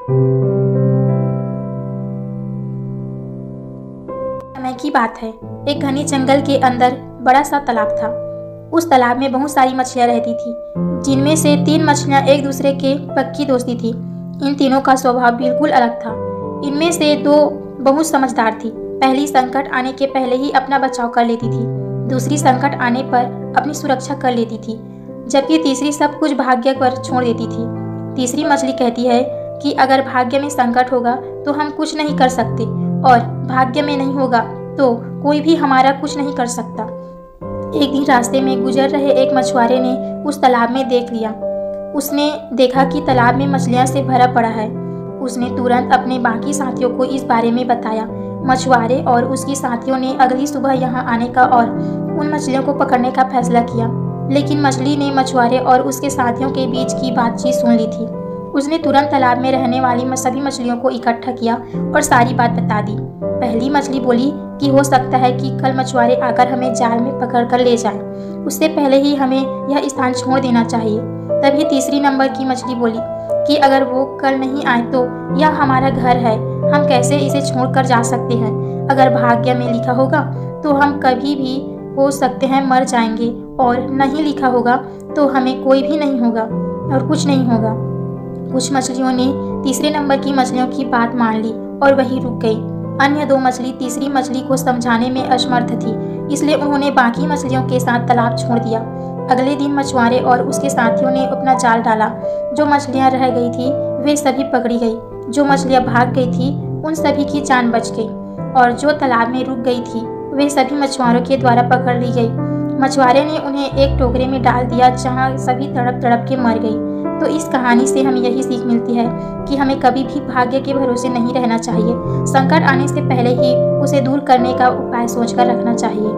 समय की बात है। एक घने जंगल के अंदर बड़ा सा तालाब था। उस तालाब में बहुत सारी मछलियां रहती थी, जिनमें से 3 मछलियां एक दूसरे के पक्की दोस्ती थी। इन तीनों का स्वभाव बिल्कुल अलग था। इनमें से 2 बहुत समझदार थी। पहली संकट आने के पहले ही अपना बचाव कर लेती थी, दूसरी संकट आने पर अपनी सुरक्षा कर लेती थी, जबकि तीसरी सब कुछ भाग्य पर छोड़ देती थी। तीसरी मछली कहती है कि अगर भाग्य में संकट होगा तो हम कुछ नहीं कर सकते, और भाग्य में नहीं होगा तो कोई भी हमारा कुछ नहीं कर सकता। एक दिन रास्ते में गुजर रहे एक मछुआरे ने उस तालाब में देख लिया। उसने देखा कि तालाब में मछलियां से भरा पड़ा है। उसने तुरंत अपने बाकी साथियों को इस बारे में बताया। मछुआरे और उसकी साथियों ने अगली सुबह यहाँ आने का और उन मछलियों को पकड़ने का फैसला किया। लेकिन मछली ने मछुआरे और उसके साथियों के बीच की बातचीत सुन ली थी। उसने तुरंत तालाब में रहने वाली सभी मछलियों को इकट्ठा किया और सारी बात बता दी। पहली मछली बोली कि हो सकता है कि कल मछुआरे आकर हमें जाल में पकड़ कर ले जाएं। उससे पहले ही हमें यह स्थान छोड़ देना चाहिए। तभी तीसरी नंबर की मछली बोली कि अगर वो कल नहीं आए तो यह हमारा घर है, हम कैसे इसे छोड़कर जा सकते हैं। अगर भाग्य में लिखा होगा तो हम कभी भी हो सकते हैं मर जाएंगे, और नहीं लिखा होगा तो हमें कोई भी नहीं होगा और कुछ नहीं होगा। कुछ मछलियों ने तीसरे नंबर की मछलियों की बात मान ली और वहीं रुक गई। अन्य 2 मछली तीसरी मछली को समझाने में असमर्थ थी, इसलिए उन्होंने बाकी मछलियों के साथ तालाब छोड़ दिया। अगले दिन मछुआरे और उसके साथियों ने अपना जाल डाला। जो मछलियां रह गई थी वे सभी पकड़ी गई। जो मछलियां भाग गई थी उन सभी की जान बच गई, और जो तालाब में रुक गई थी वे सभी मछुआरों के द्वारा पकड़ ली गई। मछुआरे ने उन्हें एक टोकरे में डाल दिया जहां सभी तड़प तड़प के मर गई। तो इस कहानी से हमें यही सीख मिलती है कि हमें कभी भी भाग्य के भरोसे नहीं रहना चाहिए। संकट आने से पहले ही उसे दूर करने का उपाय सोचकर रखना चाहिए।